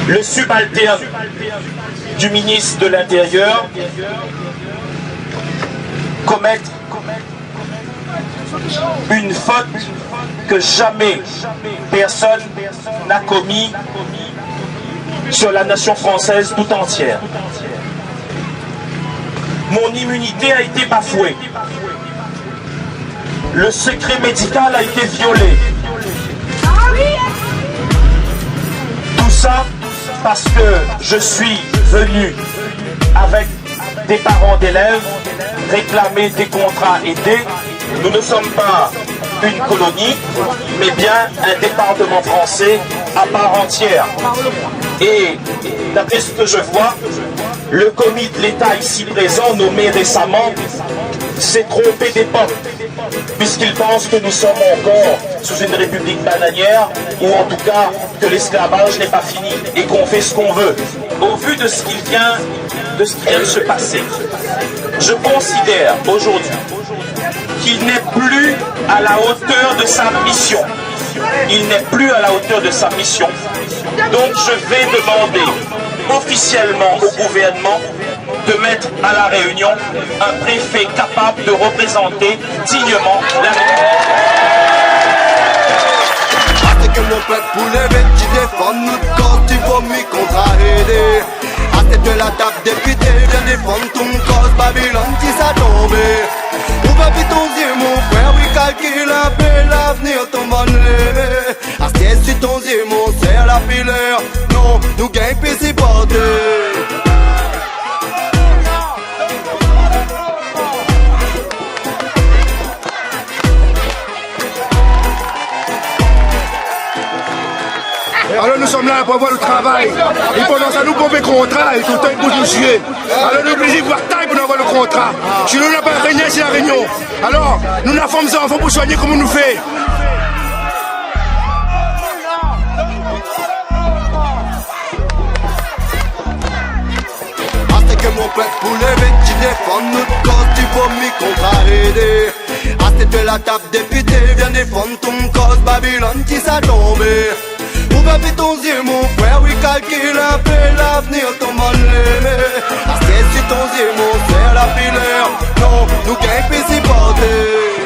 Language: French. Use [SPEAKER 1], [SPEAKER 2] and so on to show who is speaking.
[SPEAKER 1] le subalterne du ministre de l'Intérieur commettre une faute que jamais personne n'a commis sur la nation française tout entière. Mon immunité a été bafouée. Le secret médical a été violé. Tout ça parce que je suis venu avec des parents d'élèves réclamer des contrats aidés. Nous ne sommes pas une colonie, mais bien un département français à part entière. Et d'après ce que je vois, le commis de l'État ici présent, nommé récemment, s'est trompé d'époque, puisqu'il pense que nous sommes encore sous une république bananière, ou en tout cas que l'esclavage n'est pas fini et qu'on fait ce qu'on veut. Au vu de ce qui vient de se passer, je considère aujourd'hui qu'il n'est plus à la hauteur de sa mission. Il n'est plus à la hauteur de sa mission. Donc je vais demander officiellement au gouvernement de mettre à la Réunion un préfet capable de représenter dignement la Réunion.
[SPEAKER 2] Que mon peuple pour lever qui défend notre cause, tu vomis contre aider. À tête de la table député, viens défendre ton cause, Babylone qui s'est tombé. Ouvre vite ton yeux mon frère, oui calcule un peu l'avenir, ton bon lever. Assieds sur ton yeux mon frère, la pileur, non, nous gagne puis si porter.
[SPEAKER 3] Alors nous sommes là pour avoir le travail. Et pendant ça, nous pouvons contrat et tout le temps, ils bougent nous chier. Alors nous sommes obligés de voir taille pour avoir le contrat. Si nous n'avons pas régné, c'est la réunion. Alors, nous n'avons pas des enfants pour soigner comme on nous fait.
[SPEAKER 2] Que mon peuple pour lever qui défend notre cause, tu vomis contre aider. À tête de la table député, viens défendre ton cause, Babylone qui s'est tombé. Ouvre vite ton yeux mon frère, oui calcule un peu l'avenir, ton bon aimé. Assieds sur ton yeux mon frère, la pileur, non, nous gagne puis si porter.